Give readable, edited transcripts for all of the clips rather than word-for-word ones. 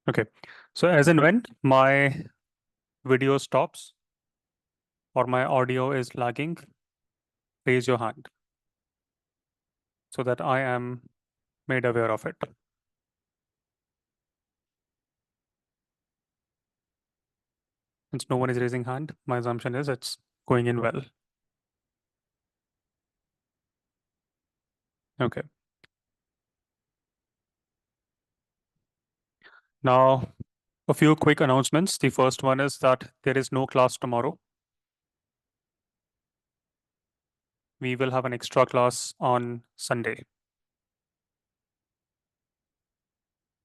Okay, so as and when my video stops or my audio is lagging, raise your hand so that I am made aware of it. Since no one is raising hand, my assumption is it's going in well. Okay. Now, a few quick announcements. The first one is that there is no class tomorrow. We will have an extra class on Sunday.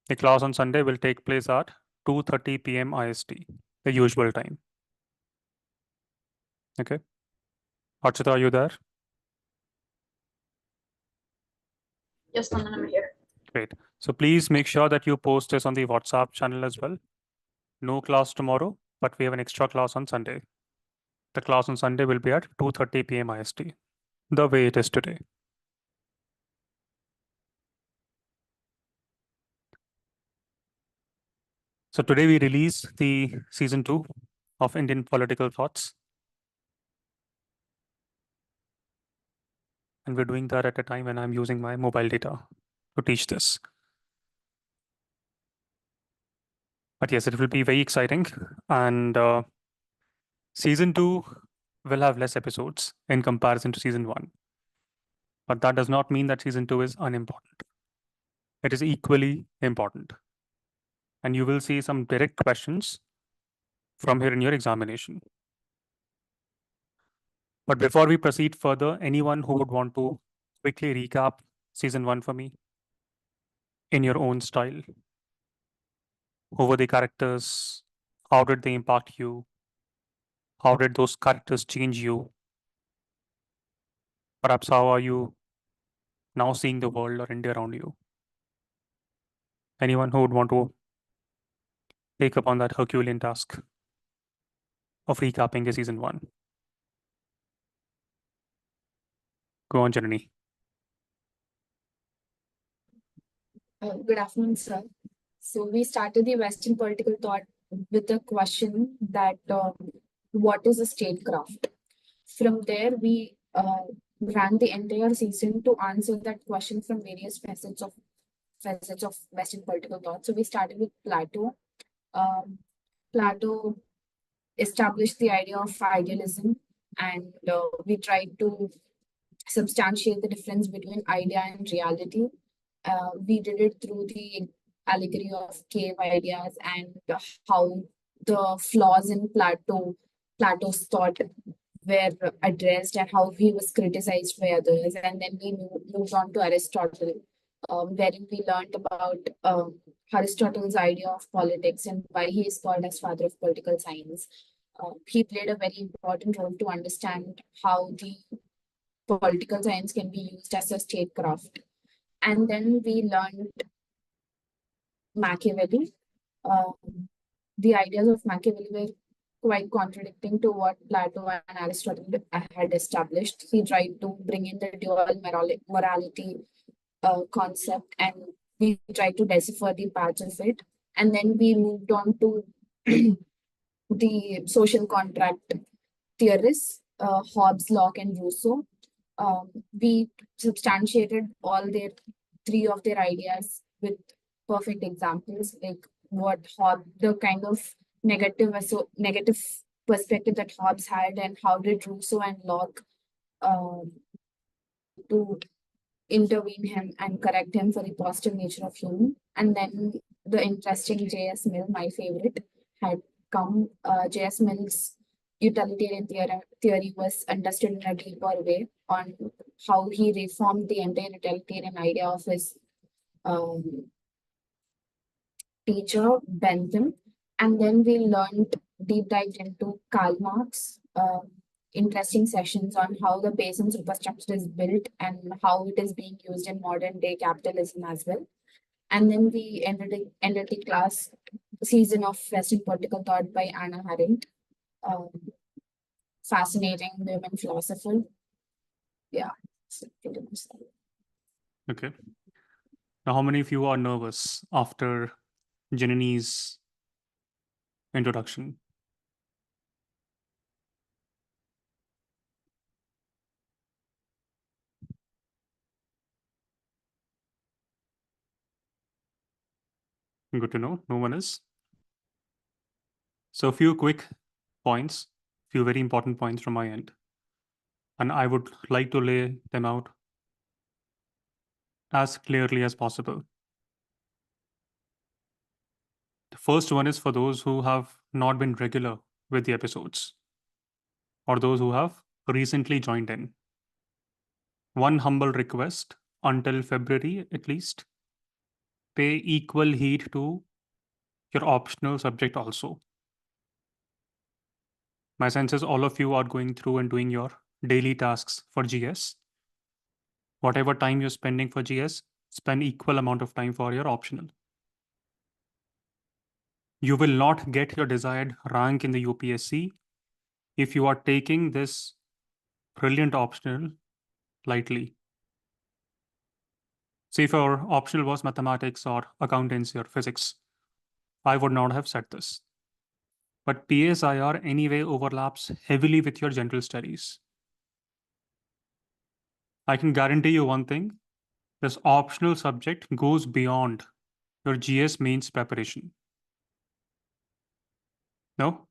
The class on Sunday will take place at 2:30 p.m. IST, the usual time. Okay. Archita, are you there? Yes, Nandan, I'm here. Great. So please make sure that you post this on the WhatsApp channel as well. No class tomorrow, but we have an extra class on Sunday. The class on Sunday will be at 2:30 p.m. IST, the way it is today. So today we release the season 2 of Indian Political Thoughts. And we're doing that at a time when I'm using my mobile data to teach this. But yes, it will be very exciting. And season 2 will have less episodes in comparison to season 1. But that does not mean that season 2 is unimportant. It is equally important. And you will see some direct questions from here in your examination. But before we proceed further, anyone who would want to quickly recap season 1 for me in your own style? Who were the characters? How did they impact you? How did those characters change you? Perhaps how are you now seeing the world or India around you? Anyone who would want to take up on that Herculean task of recapping the season 1? Go on, Janani. Good afternoon, sir. So we started the Western political thought with a question that what is a statecraft? From there, we ran the entire season to answer that question from various facets of Western political thought. So we started with Plato. Plato established the idea of idealism, and we tried to substantiate the difference between idea and reality. We did it through the allegory of cave ideas and how the flaws in Plato's thought were addressed and how he was criticized by others. And then we moved on to Aristotle, wherein we learned about Aristotle's idea of politics and why he is called as father of political science. He played a very important role to understand how the political science can be used as a statecraft. And then we learned Machiavelli. The ideas of Machiavelli were quite contradicting to what Plato and Aristotle had established. He tried to bring in the dual morality concept, and we tried to decipher the parts of it. And then we moved on to the social contract theorists, Hobbes, Locke, and Rousseau. We substantiated all their three of their ideas with perfect examples, like what the kind of negative perspective that Hobbes had, and how did Rousseau and Locke to intervene him and correct him for the positive nature of human. And then the interesting J.S. Mill, my favorite, had come. J.S. Mill's utilitarian theory was understood in a deeper way on how he reformed the entire utilitarian idea of his teacher, Bentham. And then we learned deep dive into Karl Marx, interesting sessions on how the base and superstructure is built and how it is being used in modern day capitalism as well. And then we ended the class season of Western Political Thought by Anna Arendt. Fascinating women philosopher. Yeah, pretty much that. Okay. Now, how many of you are nervous after Janani's introduction. Good to know. No one is. So a few quick points, few very important points from my end. And I would like to lay them out as clearly as possible. The first one is for those who have not been regular with the episodes or those who have recently joined in. One humble request until February at least, pay equal heed to your optional subject also. My sense is all of you are going through and doing your daily tasks for GS. Whatever time you're spending for GS, spend equal amount of time for your optional. You will not get your desired rank in the UPSC if you are taking this brilliant optional lightly. See, if our optional was mathematics or accountancy or physics, I would not have said this. But PSIR anyway overlaps heavily with your general studies. I can guarantee you one thing, this optional subject goes beyond your GS mains preparation. No?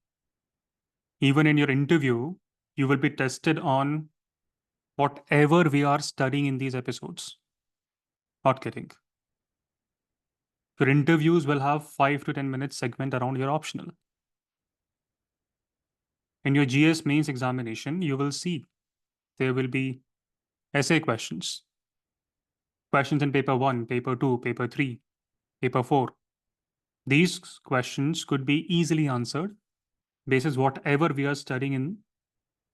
Even in your interview, you will be tested on whatever we are studying in these episodes. Not kidding. Your interviews will have 5 to 10 minutes segment around your optional. In your GS mains examination, you will see there will be essay questions. Questions in paper 1, paper 2, paper 3, paper 4. These questions could be easily answered based on whatever we are studying in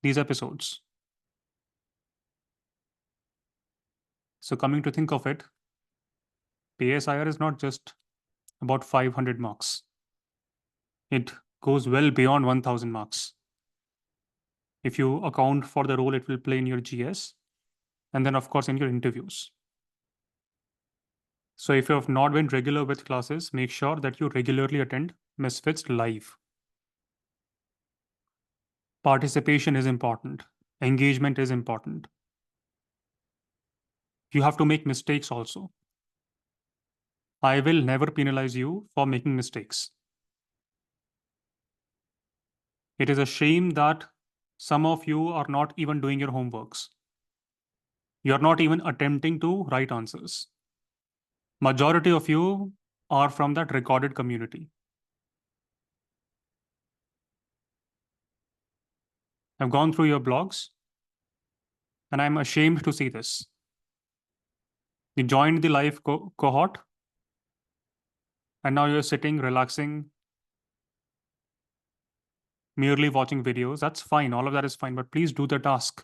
these episodes. So coming to think of it, PSIR is not just about 500 marks. It goes well beyond 1000 marks. If you account for the role it will play in your GS, and then of course in your interviews. So if you have not been regular with classes, make sure that you regularly attend MisFits live. Participation is important. Engagement is important. You have to make mistakes also. I will never penalize you for making mistakes. It is a shame that some of you are not even doing your homeworks. You're not even attempting to write answers. Majority of you are from that recorded community. I've gone through your blogs and I'm ashamed to see this. You joined the live cohort and now you're sitting, relaxing, merely watching videos. That's fine. All of that is fine, but please do the task.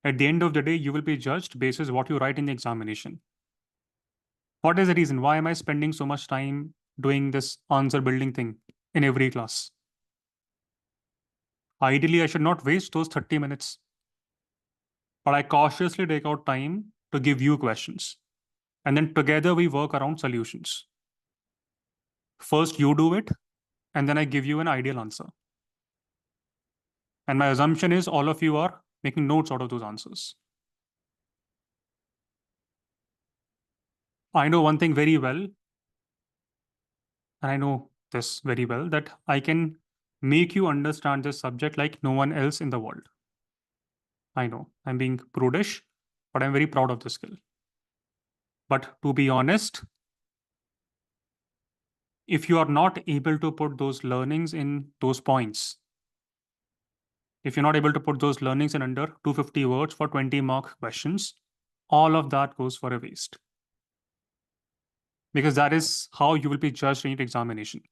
At the end of the day, you will be judged based on what you write in the examination. What is the reason? Why am I spending so much time doing this answer building thing in every class? Ideally, I should not waste those 30 minutes. But I cautiously take out time to give you questions. And then together we work around solutions. First, you do it, and then I give you an ideal answer. And my assumption is all of you are making notes out of those answers. I know one thing very well, and I know this very well, that I can make you understand this subject like no one else in the world. I know I'm being prudish, but I'm very proud of this skill. But to be honest, if you are not able to put those learnings in those points, if you're not able to put those learnings in under 250 words for 20-mark questions, all of that goes for a waste. Because that is how you will be judged in your examination.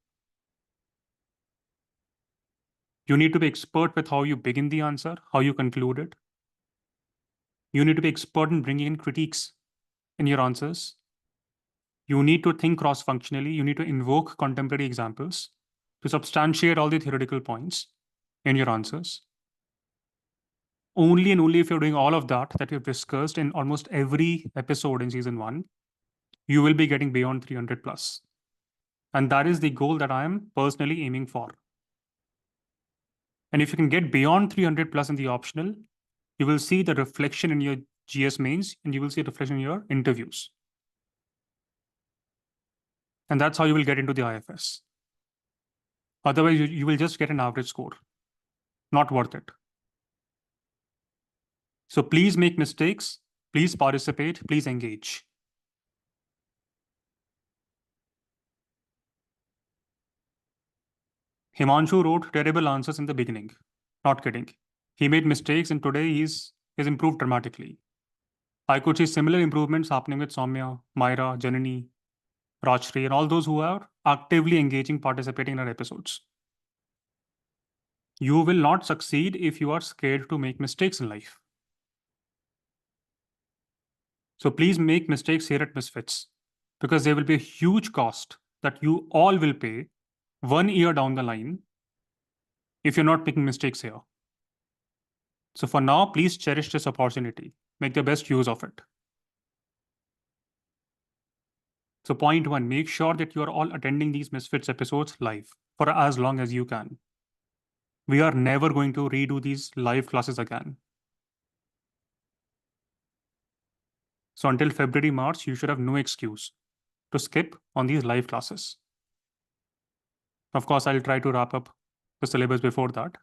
You need to be expert with how you begin the answer, how you conclude it. You need to be expert in bringing in critiques in your answers. You need to think cross-functionally. You need to invoke contemporary examples to substantiate all the theoretical points in your answers. only and only if you're doing all of that we've discussed in almost every episode in season 1, you will be getting beyond 300 plus. And that is the goal that I am personally aiming for. And if you can get beyond 300 plus in the optional, you will see the reflection in your GS mains and you will see a reflection in your interviews. And that's how you will get into the IFS. Otherwise, you will just get an average score. Not worth it. So please make mistakes, please participate, please engage. Himanshu wrote terrible answers in the beginning. Not kidding. He made mistakes and today he's improved dramatically. I could see similar improvements happening with Soumya, Myra, Janani, Rajshri, and all those who are actively engaging, participating in our episodes. You will not succeed if you are scared to make mistakes in life. So please make mistakes here at MisFits because there will be a huge cost that you all will pay 1 year down the line if you're not making mistakes here. So for now, please cherish this opportunity. Make the best use of it. So point 1, make sure that you are all attending these MisFits episodes live for as long as you can. We are never going to redo these live classes again. So until February, March, you should have no excuse to skip on these live classes. Of course, I'll try to wrap up the syllabus before that.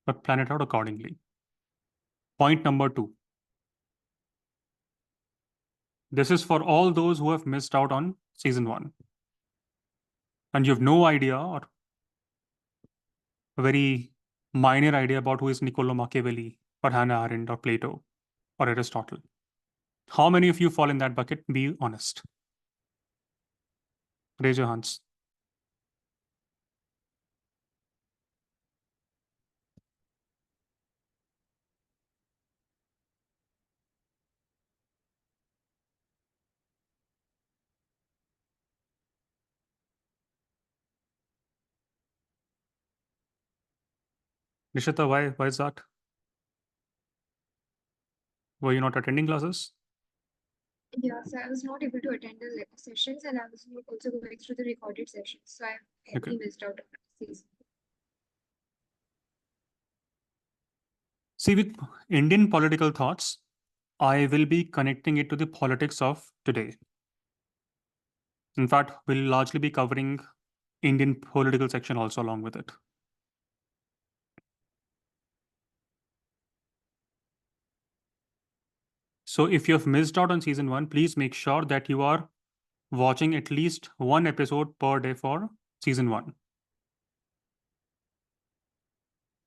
But plan it out accordingly. Point number 2. This is for all those who have missed out on season 1. And you have no idea or a very minor idea about who is Niccolo Machiavelli or Hannah Arendt or Plato or Aristotle. How many of you fall in that bucket? Be honest. Raise your hands. Nishita, why is that? Were you not attending classes? Yeah, so I was not able to attend the sessions and I was also going through the recorded sessions. So I heavily missed out on these. See, with Indian political thoughts, I will be connecting it to the politics of today. In fact, we'll largely be covering Indian political section also along with it. So if you have missed out on season 1, please make sure that you are watching at least 1 episode per day for season 1.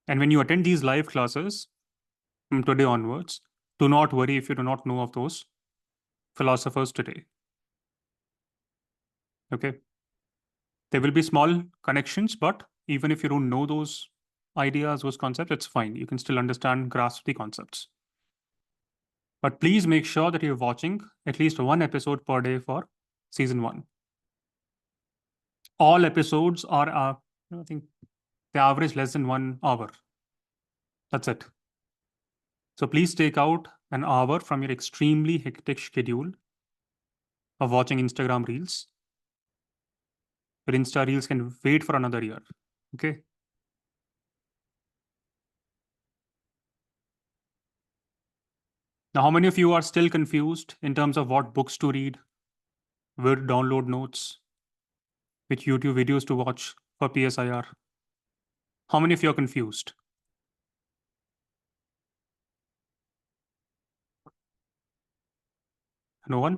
And when you attend these live classes from today onwards, do not worry if you do not know of those philosophers today. Okay. There will be small connections, but even if you don't know those ideas, those concepts, it's fine. You can still understand, grasp the concepts. But please make sure that you're watching at least 1 episode per day for season 1. All episodes are, I think, they average less than 1 hour. That's it. So please take out an hour from your extremely hectic schedule of watching Instagram Reels. Your Insta Reels can wait for another year. Okay. Now, how many of you are still confused in terms of what books to read, where to download notes, which YouTube videos to watch for PSIR? How many of you are confused? No one?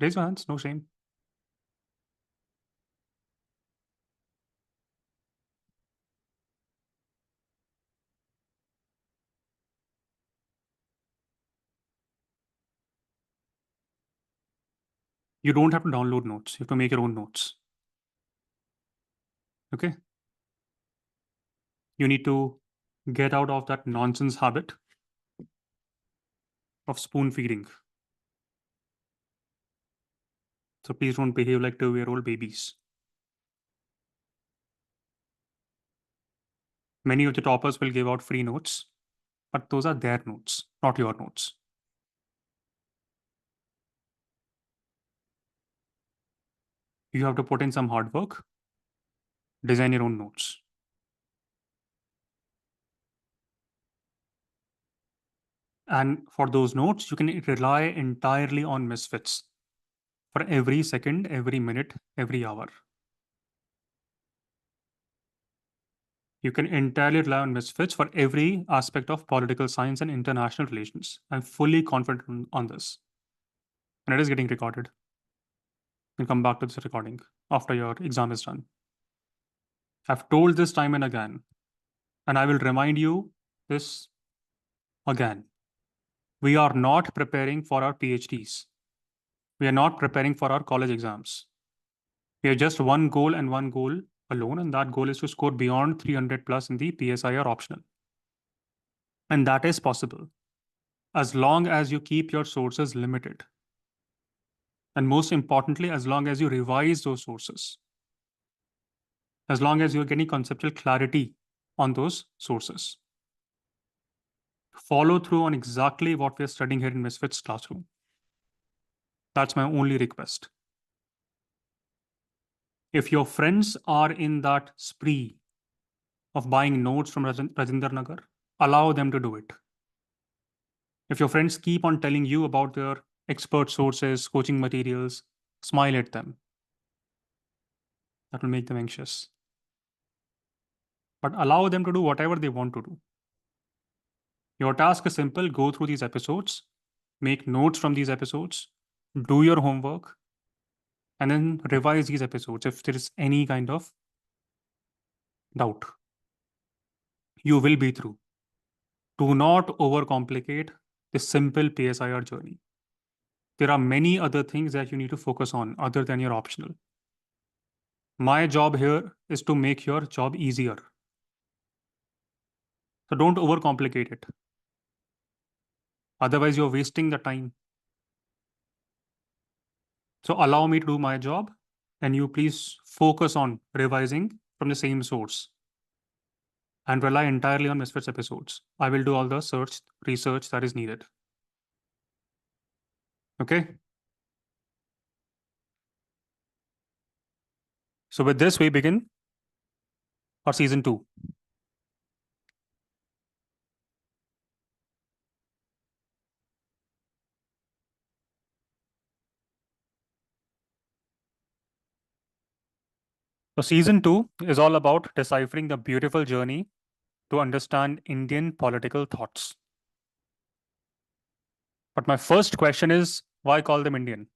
Raise your hands, no shame. You don't have to download notes. You have to make your own notes. Okay. You need to get out of that nonsense habit of spoon feeding. So please don't behave like 2-year-old babies. Many of the toppers will give out free notes, but those are their notes, not your notes. You have to put in some hard work, design your own notes. And for those notes, you can rely entirely on MisFits for every second, every minute, every hour. You can entirely rely on MisFits for every aspect of political science and international relations. I'm fully confident on this. And it is getting recorded. You can come back to this recording after your exam is done. I've told this time and again, and I will remind you this again. We are not preparing for our PhDs. We are not preparing for our college exams. We have just one goal and one goal alone, and that goal is to score beyond 300 plus in the PSIR optional. And that is possible as long as you keep your sources limited. And most importantly, as long as you revise those sources, as long as you're getting conceptual clarity on those sources. Follow through on exactly what we're studying here in MisFits classroom. That's my only request. If your friends are in that spree of buying notes from Rajinder Nagar, allow them to do it. If your friends keep on telling you about their expert sources, coaching materials, smile at them. That will make them anxious. But allow them to do whatever they want to do. Your task is simple. Go through these episodes, make notes from these episodes, do your homework, and then revise these episodes if there is any kind of doubt. You will be through. Do not overcomplicate this simple PSIR journey. There are many other things that you need to focus on other than your optional. My job here is to make your job easier. So don't overcomplicate it. Otherwise, you're wasting the time. So allow me to do my job, and you please focus on revising from the same source and rely entirely on MisFits episodes. I will do all the research that is needed. Okay. So with this, we begin our season 2. So season 2 is all about deciphering the beautiful journey to understand Indian political thoughts. But my first question is, why call them Indian?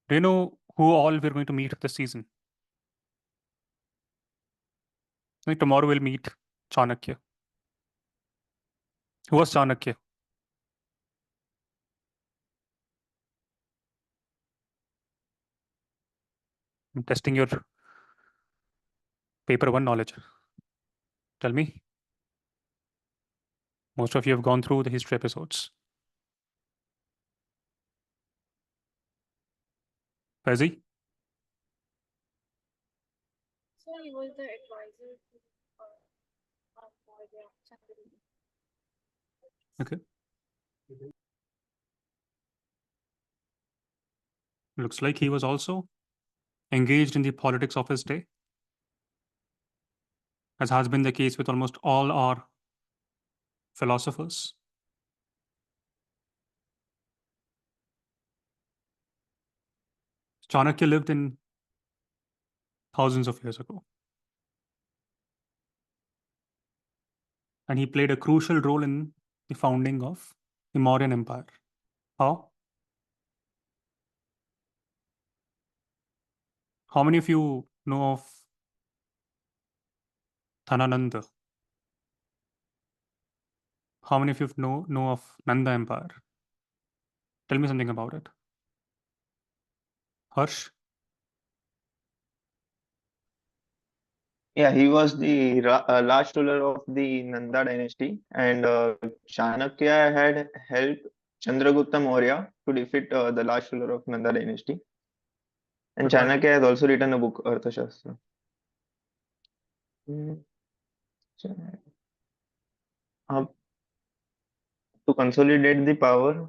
Do you know who all we're going to meet this season? I think tomorrow we'll meet Chanakya. Who was Chanakya? I'm testing your paper 1 knowledge. Tell me. Most of you have gone through the history episodes. Faizi? So he was the advisor to Chandra. Okay. Looks like he was also engaged in the politics of his day, as has been the case with almost all our philosophers. Chanakya lived in thousands of years ago. And he played a crucial role in the founding of the Mauryan Empire. How? How many of you know of Dhanananda? How many of you know of Nanda Empire? Tell me something about it. Harsh? Yeah, he was the last ruler of the Nanda dynasty, and Chanakya had helped Chandragupta Maurya to defeat the last ruler of Nanda dynasty. And But why? Chanakya has also written a book, Arthashastra. Uh, to consolidate the power,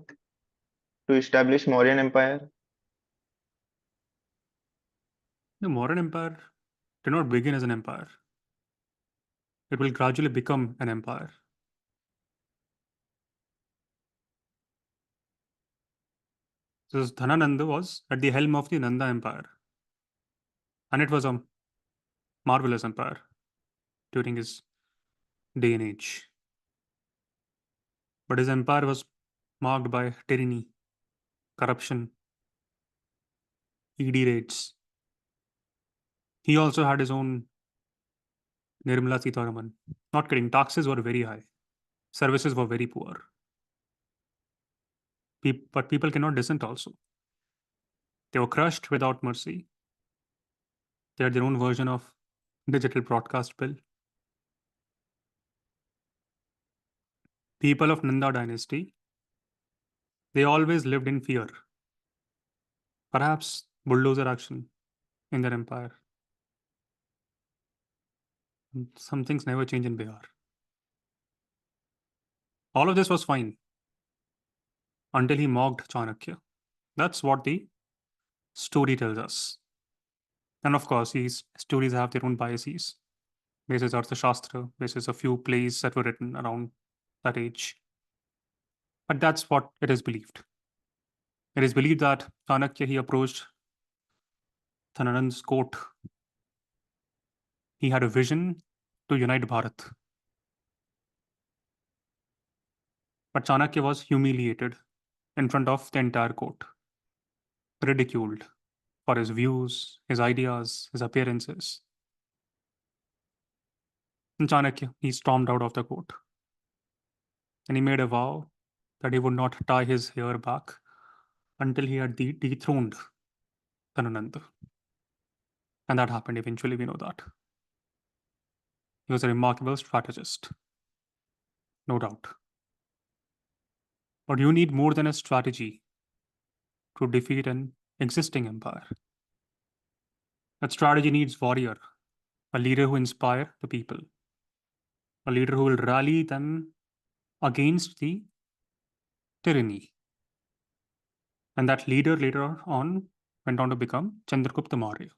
to establish Mauryan Empire. The Mauryan Empire did not begin as an empire. It will gradually become an empire. So Dhanananda was at the helm of the Nanda Empire. And it was a marvelous empire during his day and age. But his empire was marked by tyranny, corruption, ED raids. He also had his own Nirmala Sitharaman. Not kidding, taxes were very high. Services were very poor. But people cannot dissent also. They were crushed without mercy. They had their own version of digital broadcast bill. People of Nanda dynasty, they always lived in fear. Perhaps bulldozer action in their empire. Some things never change in Bihar. All of this was fine until he mocked Chanakya. That's what the story tells us. And of course, these stories have their own biases. This is Arthashastra, this is a few plays that were written around that age. But that's what it is believed. It is believed that Chanakya, he approached Dhananand's court. He had a vision to unite Bharat. But Chanakya was humiliated in front of the entire court, ridiculed for his views, his ideas, his appearances. And Chanakya, he stormed out of the court. And he made a vow that he would not tie his hair back until he had dethroned Dhanananda. And that happened eventually, we know that. He was a remarkable strategist, no doubt. But you need more than a strategy to defeat an existing empire. That strategy needs warrior, a leader who inspires the people, a leader who will rally them against the tyranny. And that leader later on went on to become Chandragupta Maurya.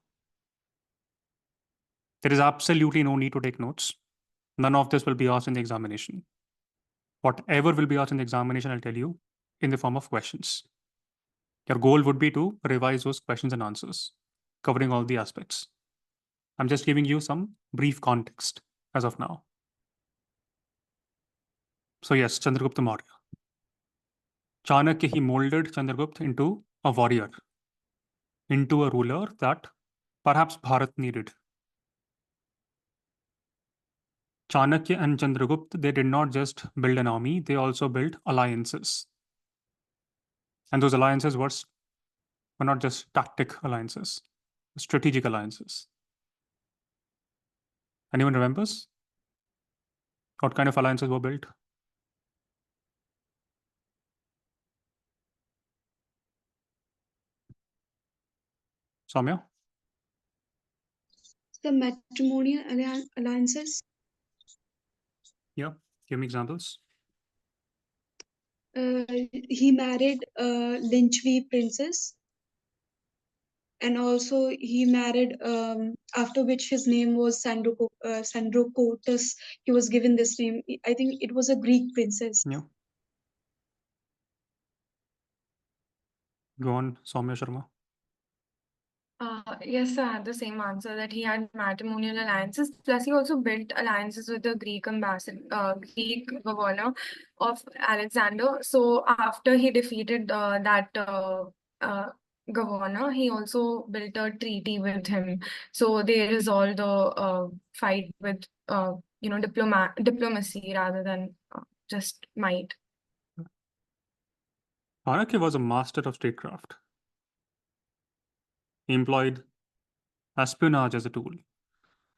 There is absolutely no need to take notes. None of this will be asked in the examination. Whatever will be asked in the examination, I'll tell you in the form of questions. Your goal would be to revise those questions and answers, covering all the aspects. I'm just giving you some brief context as of now. So yes, Chandragupta Maurya. Chanakya, he molded Chandragupta into a warrior, into a ruler that perhaps Bharat needed. Chanakya and Chandragupta, they did not just build an army, they also built alliances. And those alliances were not just tactic alliances, strategic alliances. Anyone remembers what kind of alliances were built? Soumya? The matrimonial alliances. Yeah, give me examples. He married Lynchvi princess, and also he married after which his name was Sandrocotus. He was given this name. I think it was a Greek princess. Yeah. Go on, Soumya Sharma. Yes, I had the same answer that he had matrimonial alliances. Plus, he also built alliances with the Greek ambassador, Greek governor of Alexander. So after he defeated that governor, he also built a treaty with him. So they resolved the fight with diplomacy rather than just might. Chanakya was a master of statecraft. He employed espionage as a tool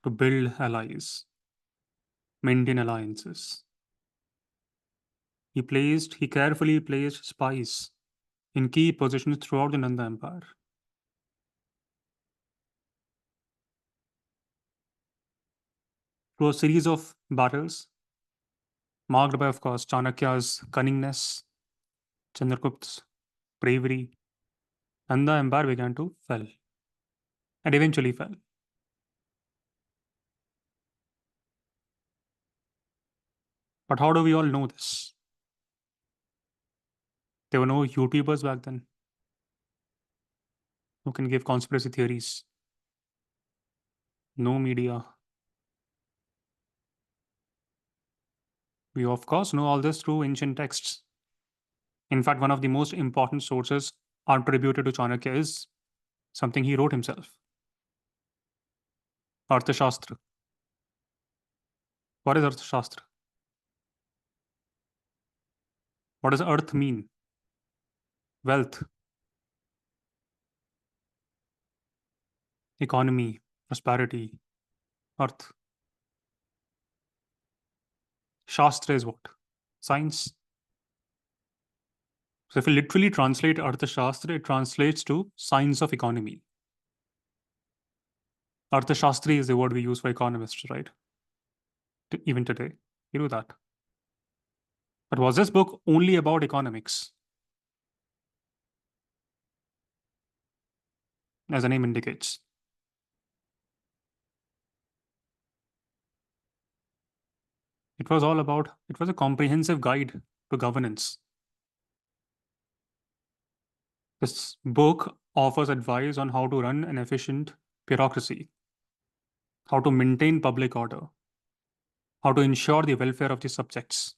to build allies, maintain alliances. He carefully placed spies in key positions throughout the Nanda Empire. through a series of battles, marked by, of course, Chanakya's cunningness, Chandragupta's bravery, and the empire began to fall, and eventually fell. But how do we all know this? There were no YouTubers back then who can give conspiracy theories, no media. We, of course, know all this through ancient texts. In fact, one of the most important sources attributed to Chanakya is something he wrote himself, Arthashastra. What is Arthashastra? What does earth mean? Wealth, economy, prosperity, earth. Shastra is what? Science. So if we literally translate Arthashastra, it translates to science of economy. Arthashastri is the word we use for economists, right? Even today, we do that. But was this book only about economics? As the name indicates. It was a comprehensive guide to governance. This book offers advice on how to run an efficient bureaucracy, how to maintain public order, how to ensure the welfare of the subjects.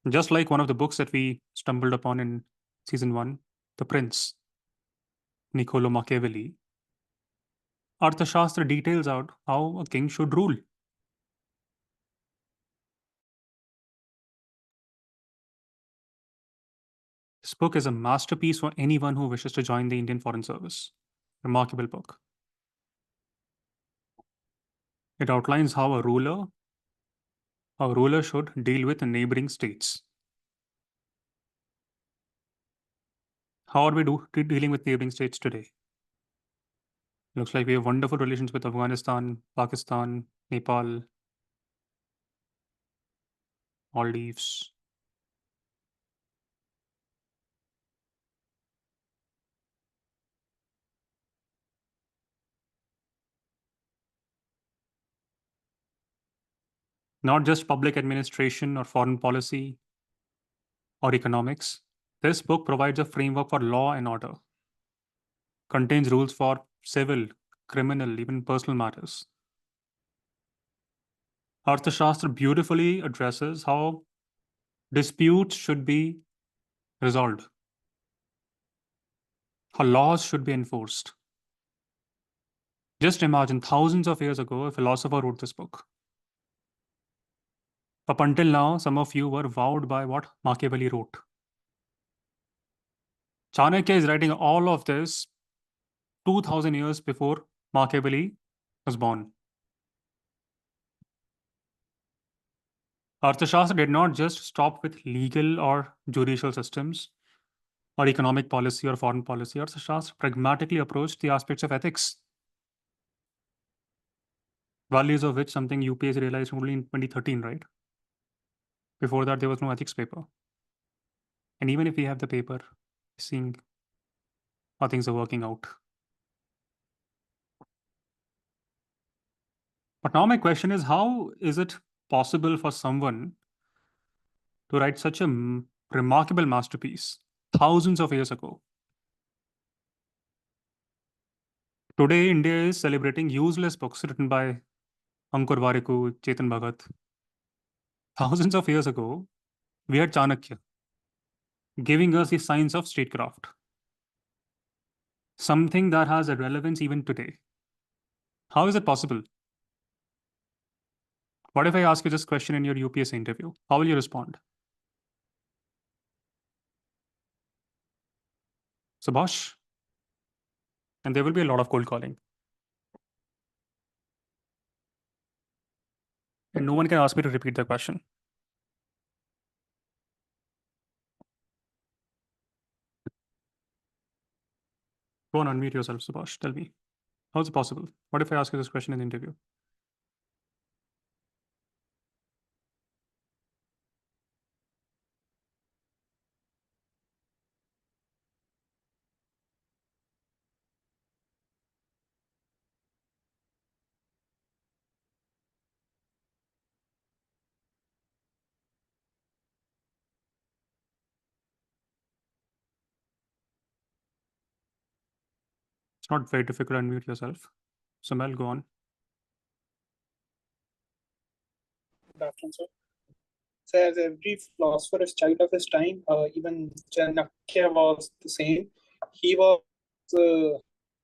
Just like one of the books that we stumbled upon in season 1, The Prince, Niccolo Machiavelli, Arthashastra details out how a king should rule. This book is a masterpiece for anyone who wishes to join the Indian Foreign Service. Remarkable book. It outlines how a ruler should deal with neighboring states. How are we dealing with neighboring states today? Looks like we have wonderful relations with Afghanistan, Pakistan, Nepal, Maldives. Not just public administration or foreign policy or economics. This book provides a framework for law and order, contains rules for civil, criminal, even personal matters. Arthashastra beautifully addresses how disputes should be resolved, how laws should be enforced. Just imagine thousands of years ago, a philosopher wrote this book. Up until now, some of you were wowed by what Machiavelli wrote. Chanakya is writing all of this 2000 years before Machiavelli was born. Arthashastra did not just stop with legal or judicial systems or economic policy or foreign policy. Arthashastra pragmatically approached the aspects of ethics, values of which something UPSC realized only in 2013, right? Before that, there was no ethics paper. And even if we have the paper, seeing how things are working out. But now my question is, how is it possible for someone to write such a remarkable masterpiece thousands of years ago? Today, India is celebrating useless books written by Ankur Warikoo, Chetan Bhagat. Thousands of years ago, we had Chanakya giving us the science of statecraft, something that has a relevance even today. How is it possible? What if I ask you this question in your UPSC interview? How will you respond? Subhash? And there will be a lot of cold calling. And no one can ask me to repeat the question. Go on, unmute yourself, Subhash. Tell me. How is it possible? What if I ask you this question in the interview? It's not very difficult to unmute yourself. Sumail, go on. Good afternoon, sir. So, as every philosopher is child of his time, even Chanakya was the same. He was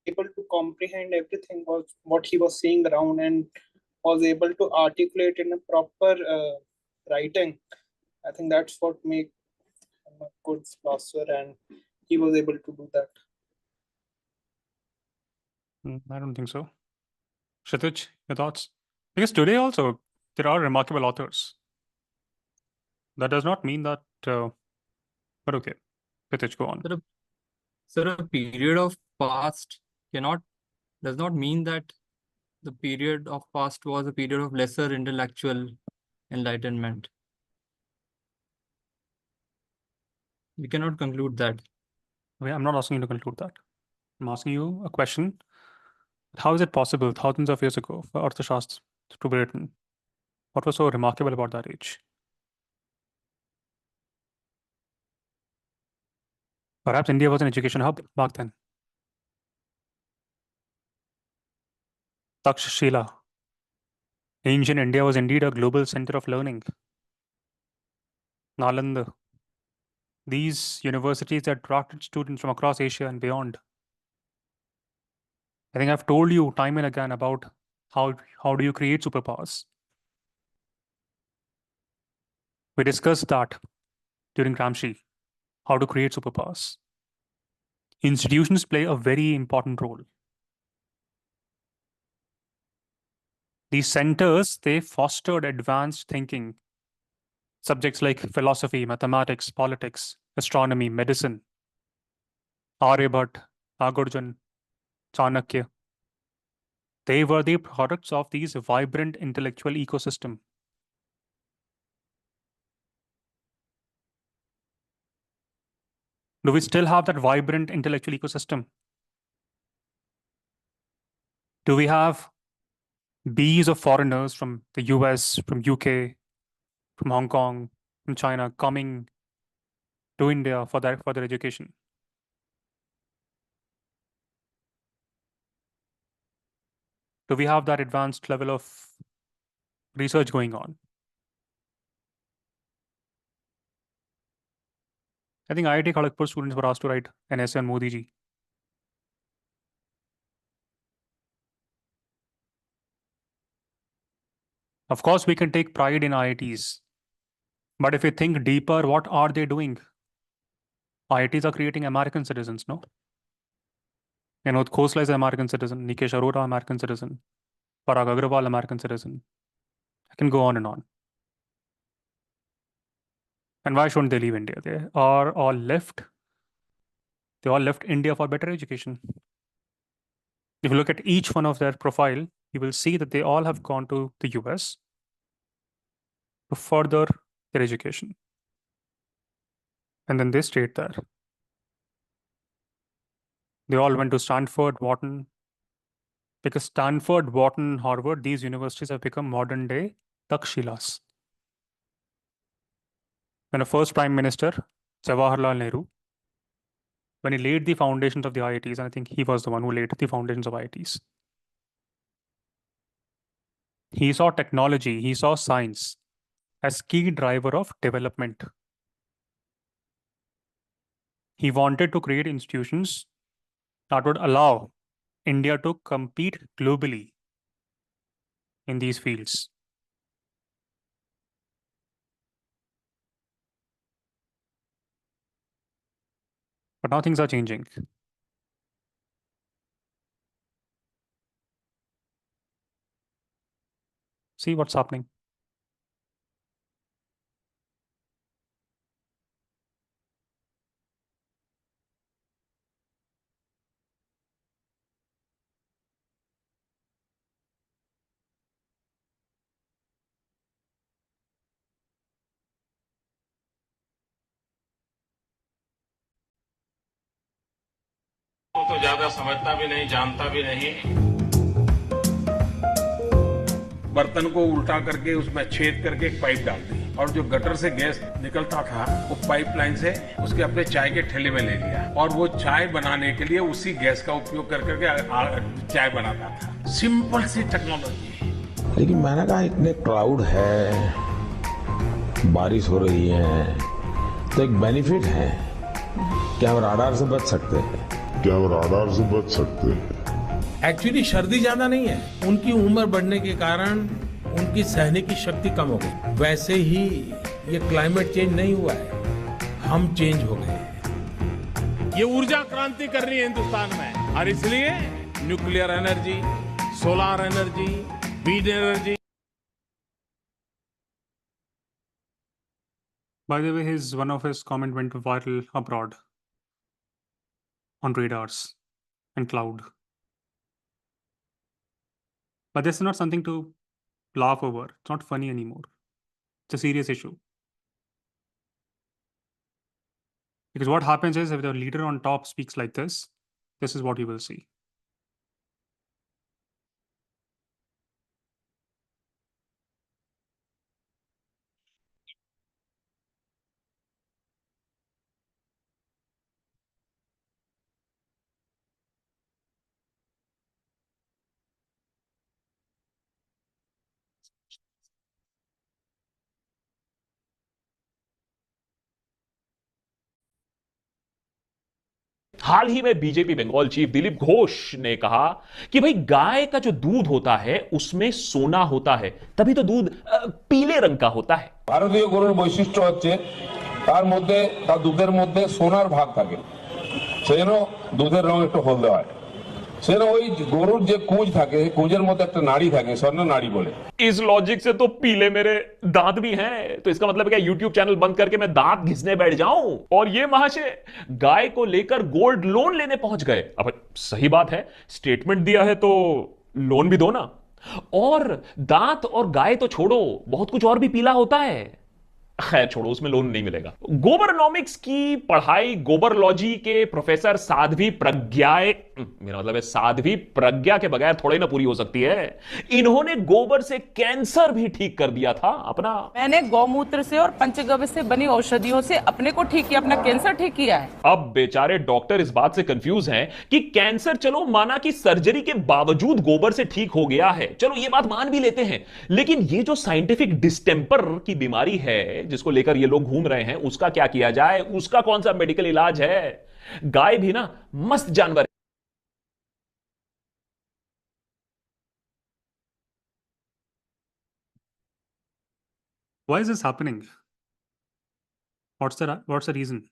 able to comprehend everything was what he was seeing around and was able to articulate in a proper writing. I think that's what makes him a good philosopher, and he was able to do that. I don't think so. Kshitij, your thoughts? Because today also there are remarkable authors. That does not mean that, but okay. Kshitij, go on. Sir, a period of past does not mean that the period of past was a period of lesser intellectual enlightenment. We cannot conclude that. I'm not asking you to conclude that. I'm asking you a question. How is it possible thousands of years ago for Arthashastra to be written? What was so remarkable about that age? Perhaps India was an education hub back then. Takshashila. Ancient India was indeed a global center of learning. Nalanda. These universities attracted students from across Asia and beyond. I think I've told you time and again about how do you create superpowers. We discussed that during Gramsci, how to create superpowers. Institutions play a very important role. These centers, they fostered advanced thinking. Subjects like philosophy, mathematics, politics, astronomy, medicine, Aryabhat, Agurjan, Chanakya. They were the products of these vibrant intellectual ecosystem. Do we still have that vibrant intellectual ecosystem? Do we have bees of foreigners from the US, from UK, from Hong Kong, from China coming to India for their education? Do we have that advanced level of research going on? I think IIT Kharagpur students were asked to write an essay on Modi ji. Of course, we can take pride in IITs. But if we think deeper, what are they doing? IITs are creating American citizens, no? Vinod Khosla is an American citizen. Nikesh Arora, American citizen. Parag Agrawal, American citizen. I can go on and on. And why shouldn't they leave India? They are all left. They all left India for better education. If you look at each one of their profile, you will see that they all have gone to the US to further their education. And then they stayed there. They all went to Stanford, Wharton, because Stanford, Wharton, Harvard, these universities have become modern day Takshilas. When a first Prime Minister, Jawaharlal Nehru, when he laid the foundations of the IITs, and I think he was the one who laid the foundations of IITs, he saw technology, he saw science as key driver of development. He wanted to create institutions that would allow India to compete globally in these fields. But now things are changing. See what's happening. को ज्यादा समझता भी नहीं, जानता भी नहीं। बर्तन को उल्टा करके उसमें छेद करके एक पाइप डाल दी और जो गटर से गैस निकलता था वो पाइपलाइन से उसके अपने चाय के ठेले में ले लिया और वो चाय बनाने के लिए उसी गैस का उपयोग कर करके चाय बनाता था। सिंपल सी टेक्नोलॉजी। लेकिन मैंने कहा इतने क्राउड है, बारिश हो रही है, तो एक बेनिफिट है कि हम राडार से बच सकते हैं। एक्चुअली सर्दी ज्यादा नहीं है, उनकी उम्र बढ़ने के कारण उनकी सहने की शक्ति कम हो गई। वैसे ही ये क्लाइमेट चेंज नहीं हुआ है, हम चेंज हो गए। ये ऊर्जा क्रांति कर रही है हिंदुस्तान में और इसलिए nuclear energy, solar energy, wind energy. By the way, one of his comment went viral abroad on radars and cloud. But this is not something to laugh over. It's not funny anymore. It's a serious issue. Because what happens is if the leader on top speaks like this is what you will see. हाल ही में BJP Bengal chief Dilip Ghosh ने कहा कि भाई गाय का जो दूध होता है उसमें सोना होता है, तभी तो दूध पीले रंग का होता है। ভারতীয় গরুর বৈশিষ্ট্য হচ্ছে তার মধ্যে তার দুধের মধ্যে সোনার ভাগ থাকে, সেজন্য দুধের রং একটু হলদে হয়। সেজন্য ওই গরুর যে কুঁজ থাকে, কুঁজের মধ্যে একটা নাড়ি থাকে, স্বর্ণ নাড়ি বলে। इस लॉजिक से तो पीले मेरे दांत भी हैं, तो इसका मतलब क्या यूट्यूब चैनल बंद करके मैं दांत घिसने बैठ जाऊं? और ये महाशय गाय को लेकर गोल्ड लोन लेने पहुंच गए। अब सही बात है, स्टेटमेंट दिया है तो लोन भी दो ना। और दांत और गाय तो छोड़ो, बहुत कुछ और भी पीला होता है। खैर छोड़ो, उसमें लोन नहीं मिलेगा। गोबरनॉमिक्स की पढ़ाई गोबरलॉजी के प्रोफेसर साध्वी प्रज्ञा, मेरा मतलब है साध्वी प्रज्ञा के बगैर थोड़ी ना पूरी हो सकती है। इन्होंने गोबर से कैंसर भी ठीक कर दिया था अपना। मैंने गौमूत्र से और पंचगव्य से बनी औषधियों से अपने को ठीक किया, अपना कैंसर ठीक किया है। अब बेचारे डॉक्टर इस बात से कंफ्यूज हैं कि कैंसर चलो माना कि सर्जरी के बावजूद गोबर से ठीक हो गया है, चलो ये बात मान भी लेते हैं, लेकिन ये जो साइंटिफिक डिस्टेंपर की बीमारी है जिसको लेकर ये लोग घूम रहे हैं, उसका क्या किया जाए? उसका कौन सा मेडिकल इलाज है? गाय भी ना मस्त जानवर है। Why is this happening? What's the reason?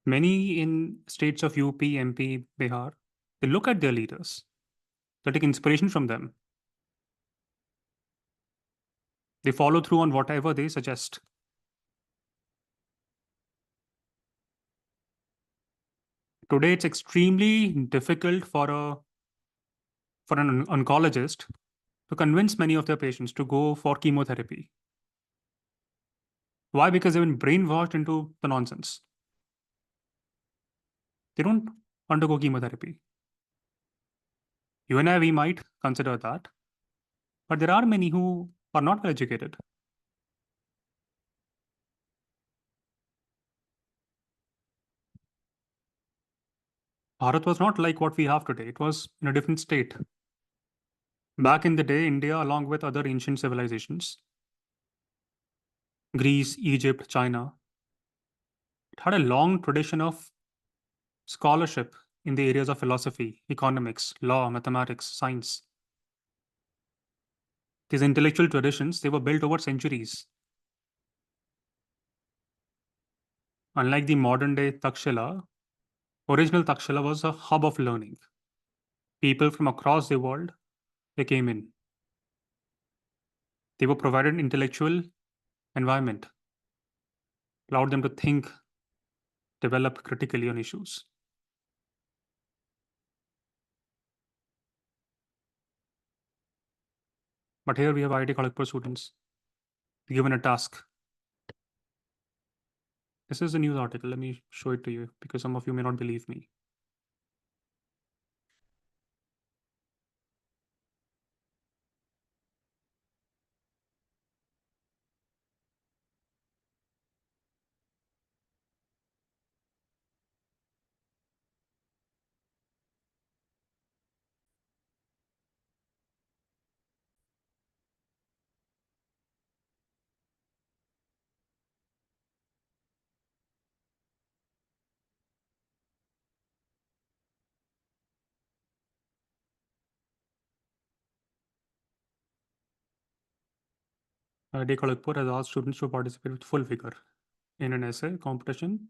Many in states of UP, MP, Bihar, they look at their leaders. They take inspiration from them. They follow through on whatever they suggest. Today, it's extremely difficult for an oncologist to convince many of their patients to go for chemotherapy. Why? Because they've been brainwashed into the nonsense. They don't undergo chemotherapy. You and I, we might consider that, but there are many who are not well educated. Bharat was not like what we have today. It was in a different state. Back in the day, India, along with other ancient civilizations, Greece, Egypt, China, it had a long tradition of scholarship in the areas of philosophy, economics, law, mathematics, science. These intellectual traditions, they were built over centuries. Unlike the modern day Takshila, original Takshila was a hub of learning. People from across the world, they came in. They were provided an intellectual environment, allowed them to think, develop critically on issues. But here we have IIT Kharagpur students given a task. This is a news article. Let me show it to you because some of you may not believe me. IIT Kharagpur has asked students to participate with full vigor in an essay competition.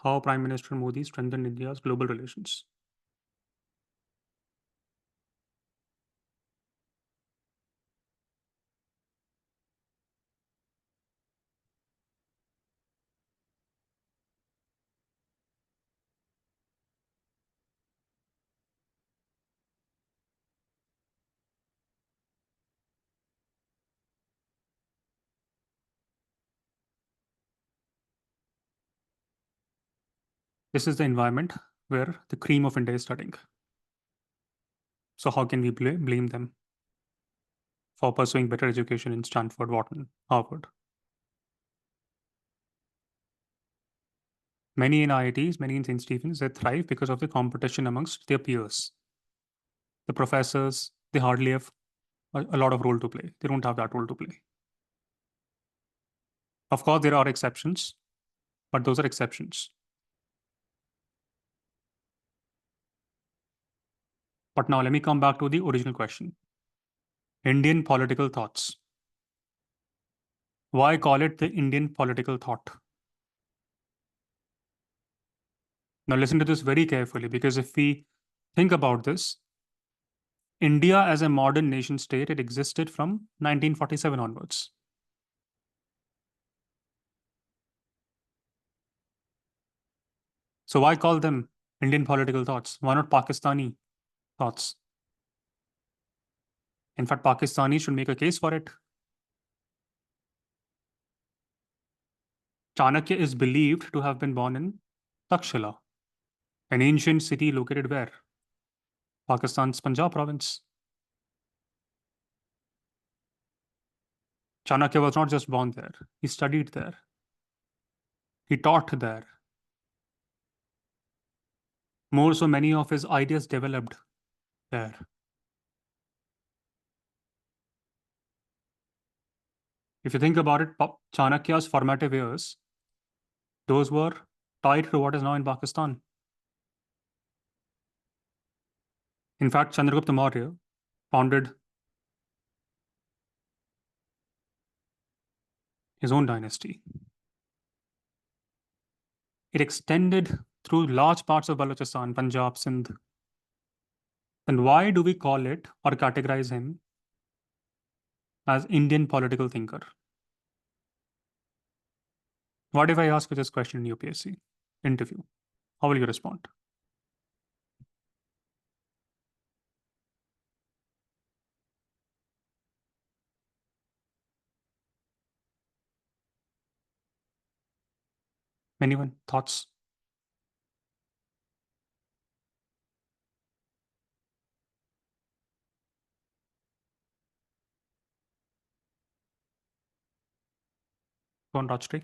How Prime Minister Modi strengthened India's global relations. This is the environment where the cream of India is studying. So how can we blame them for pursuing better education in Stanford, Wharton, Harvard? Many in IITs, many in St. Stephen's, they thrive because of the competition amongst their peers. The professors, they hardly have a lot of role to play. They don't have that role to play. Of course, there are exceptions, but those are exceptions. But now let me come back to the original question. Indian political thoughts. Why call it the Indian political thought? Now listen to this very carefully, because if we think about this, India as a modern nation state, it existed from 1947 onwards. So why call them Indian political thoughts? Why not Pakistani thoughts? In fact, Pakistani should make a case for it. Chanakya is believed to have been born in Takshila, an ancient city located where? Pakistan's Punjab province. Chanakya was not just born there, he studied there. He taught there. More so, many of his ideas developed there. If you think about it, Chanakya's formative years, those were tied to what is now in Pakistan. In fact, Chandragupta Maurya founded his own dynasty. It extended through large parts of Balochistan, Punjab, Sindh. Then why do we call it or categorize him as Indian political thinker? What if I ask you this question in UPSC interview? How will you respond? Anyone? Thoughts? Go on, Rajshri.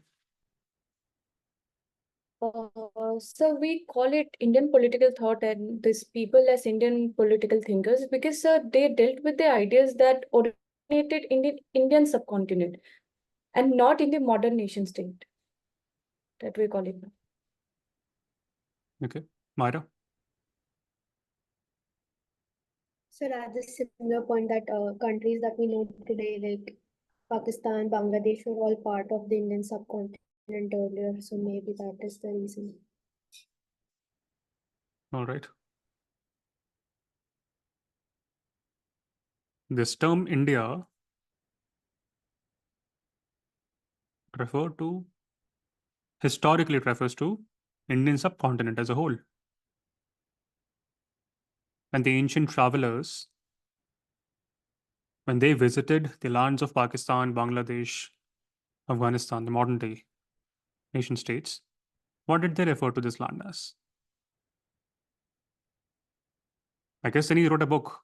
So we call it Indian political thought and these people as Indian political thinkers because they dealt with the ideas that originated in the Indian subcontinent and not in the modern nation state. That we call it now. Okay. Myra? So at the similar point that countries that we know today, like Pakistan, Bangladesh, were all part of the Indian subcontinent earlier. So maybe that is the reason. All right. This term India historically it refers to Indian subcontinent as a whole. And the ancient travelers when they visited the lands of Pakistan, Bangladesh, Afghanistan, the modern day nation states, what did they refer to this land as? I guess then he wrote a book.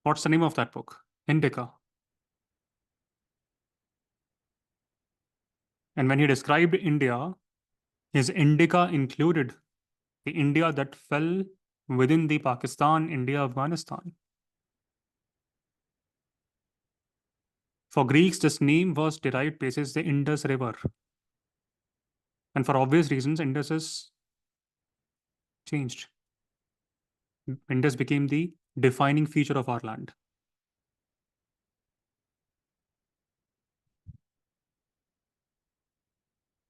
What's the name of that book? Indica. And when he described India, his Indica included the India that fell within the Pakistan, India, Afghanistan. For Greeks, this name was derived basis the Indus River. And for obvious reasons, Indus is changed. Indus became the defining feature of our land.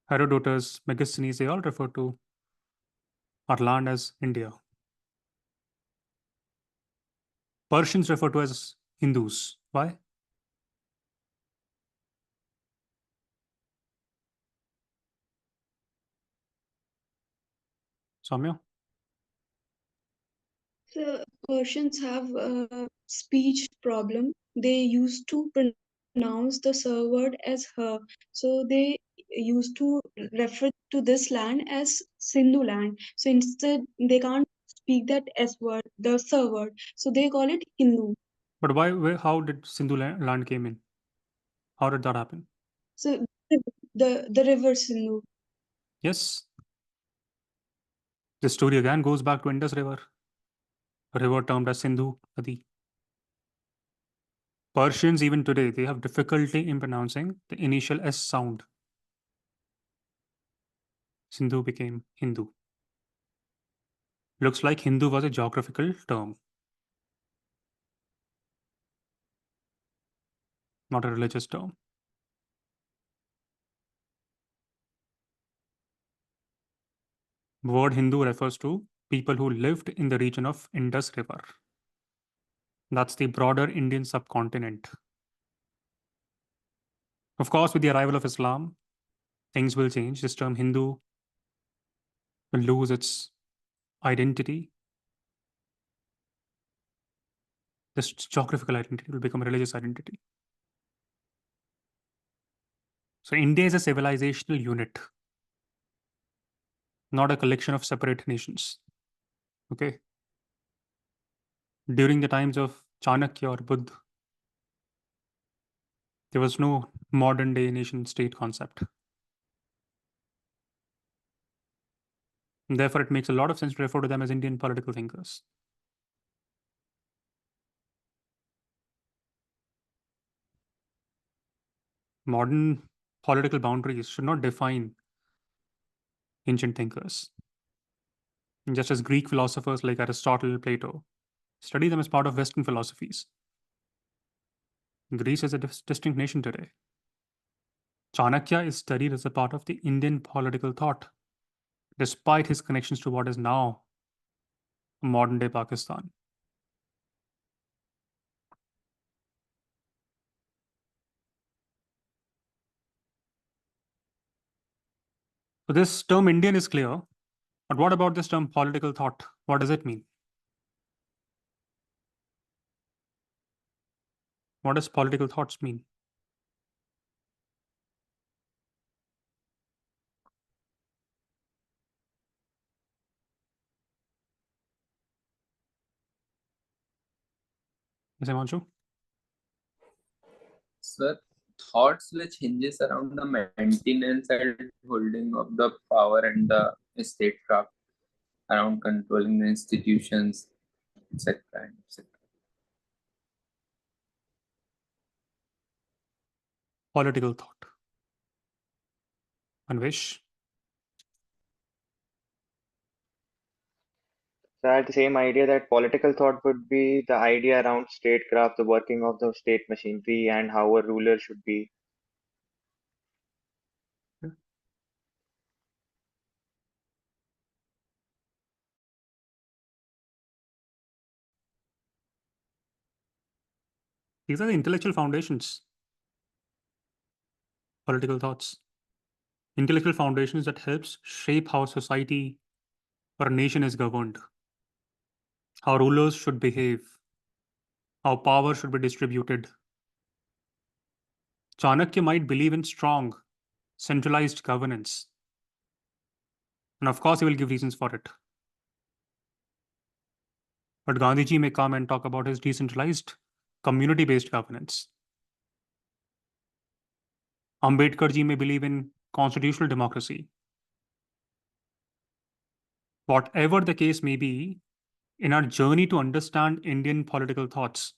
Herodotus, Megasthenes, they all refer to our land as India. Persians refer to as Hindus. Why? Samya? So Persians have a speech problem. They used to pronounce the sir word as her. So they used to refer to this land as Sindhu land. So instead, they can't speak that S word, the sir word. So they call it Hindu. But why? How did Sindhu land came in? How did that happen? So the river Sindhu. Yes. The story again goes back to Indus River, a river termed as Sindhu Nadi. Persians, even today, they have difficulty in pronouncing the initial S sound. Sindhu became Hindu. Looks like Hindu was a geographical term, not a religious term. The word Hindu refers to people who lived in the region of Indus River. That's the broader Indian subcontinent. Of course, with the arrival of Islam, things will change. This term Hindu will lose its identity. This geographical identity will become a religious identity. So India is a civilizational unit, not a collection of separate nations. Okay. During the times of Chanakya or Buddha, there was no modern day nation state concept. And therefore, it makes a lot of sense to refer to them as Indian political thinkers. Modern political boundaries should not define ancient thinkers. And just as Greek philosophers like Aristotle, Plato, study them as part of Western philosophies. Greece is a distinct nation today. Chanakya is studied as a part of the Indian political thought, despite his connections to what is now modern day Pakistan. So this term Indian is clear, but what about this term political thought? What does it mean? What does political thoughts mean? Yes, Himanshu? Sir, thoughts which hinges around the maintenance and holding of the power and the statecraft, around controlling the institutions, etc. etc. Political thought. Anvesh? So I had the same idea that political thought would be the idea around statecraft, the working of the state machinery, and how a ruler should be. These are the intellectual foundations. Political thoughts. Intellectual foundations that helps shape how society or a nation is governed, how rulers should behave, how power should be distributed. Chanakya might believe in strong, centralized governance. And of course, he will give reasons for it. But Gandhiji may come and talk about his decentralized, community-based governance. Ambedkar ji may believe in constitutional democracy. Whatever the case may be, in our journey to understand Indian political thoughts,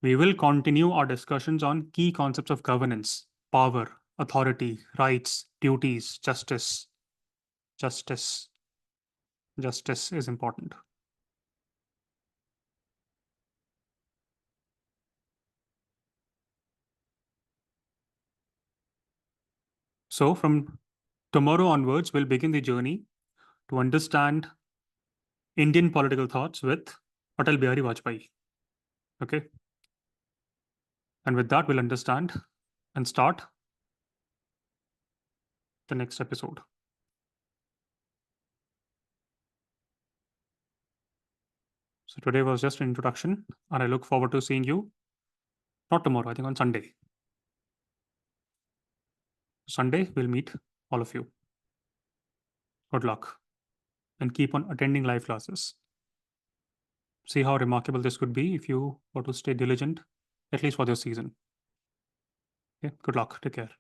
we will continue our discussions on key concepts of governance, power, authority, rights, duties, justice. Justice is important. So from tomorrow onwards, we'll begin the journey to understand Indian political thoughts with Atal Bihari Vajpayee. Okay. And with that, we'll understand and start the next episode. So today was just an introduction, and I look forward to seeing you, not tomorrow, I think on Sunday. Sunday, we'll meet all of you. Good luck, and keep on attending live classes. See how remarkable this could be if you were to stay diligent, at least for this season. Okay, good luck. Take care.